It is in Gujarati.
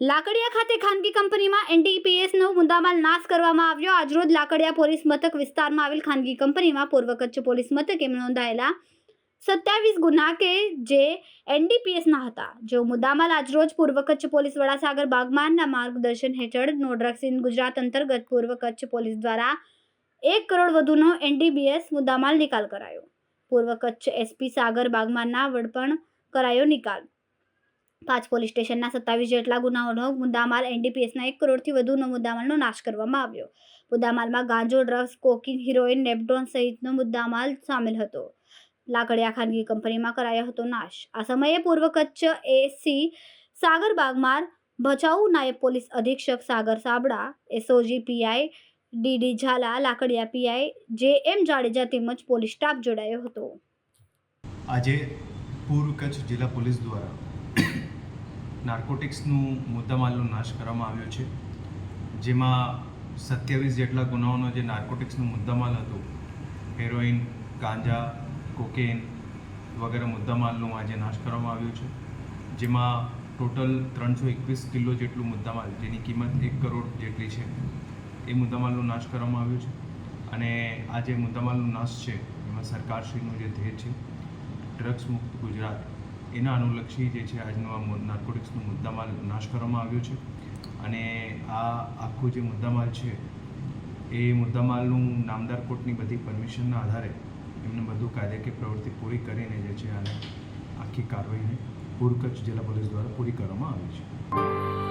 લાકડિયા ખાતે ખાનગી કંપનીમાં એનડીપીએસનો મુદ્દામાલ નાશ કરવામાં આવ્યો। આજરોજ લાકડિયા પોલીસ મથક વિસ્તારમાં આવેલ ખાનગી કંપનીમાં પૂર્વ કચ્છ પોલીસ મથકે નોંધાયેલા 27 ગુના કે જે એનડીપીએસના હતા, જેઓ મુદ્દામાલ આજરોજ પૂર્વ કચ્છ પોલીસ વડા સાગર બાગમાનના માર્ગદર્શન હેઠળ નો ડ્રગ્સ ઇન ગુજરાત અંતર્ગત પૂર્વ કચ્છ પોલીસ દ્વારા 1 કરોડ વધુનો એનડીપીએસ મુદ્દામાલ નિકાલ કરાયો। પૂર્વ કચ્છ એસપી સાગર બાગમાનના વડપણ કરાયો નિકાલ। 5 પોલીસ સ્ટેશનના 27 જેટલા ગુનાઓનો મુદ્દામાલ એનડીપીએસના 1 કરોડથી વધુનો મુદ્દામાલનો નાશ કરવામાં આવ્યો। મુદ્દામાલમાં ગાંજો, ડ્રગ્સ, કોકીન, હિરોઈન, નેપડોન સહિતનો મુદ્દામાલ સામેલ હતો। લાકડિયા ખાનગી કંપનીમાં કરાયો હતો નાશ। આ સમયે પૂર્વ કચ્છ એસી સાગર બાગમાર, ભચાઉ નાયબ પોલીસ અધિક્ષક Sagar Sabda, SOG PI DD Jhala, Lakadiya PI JM Jadeja તેમજ પોલીસ સ્ટાફ જોડાયો હતો। આજે પૂર્વ કચ્છ જિલ્લા પોલીસ દ્વારા નાર્કોટિક્સનું મુદ્દામાલનો નાશ કરવામાં આવ્યો છે, જેમાં 27 જેટલા ગુનાઓનો જે નાર્કોટિક્સનું મુદ્દામાલ હતું, હેરોઈન, ગાંજા, કોકેન વગેરે મુદ્દામાલનો આજે નાશ કરવામાં આવ્યો છે, જેમાં ટોટલ 321 કિલો જેટલું મુદ્દામાલ, જેની કિંમત 1 કરોડ જેટલી છે, એ મુદ્દામાલનો નાશ કરવામાં આવ્યો છે। અને આ જે મુદ્દામાલનો નાશ છે એમાં સરકારશ્રીનું જે ધ્યેય છે ડ્રગ્સ મુક્ત ગુજરાત, એના અનુલક્ષી જે છે આજનો આ નાર્કોટિક્સનો મુદ્દામાલ નાશ કરવામાં આવ્યો છે। અને આ આખું જે મુદ્દામાલ છે એ મુદ્દામાલનું નામદાર કોર્ટની બધી પરમિશનના આધારે એમને બધું કાયદાકીય પ્રવૃત્તિ પૂરી કરીને જે છે આને આખી કાર્યવાહીને પૂર્વ કચ્છ જિલ્લા પોલીસ દ્વારા પૂરી કરવામાં આવી છે।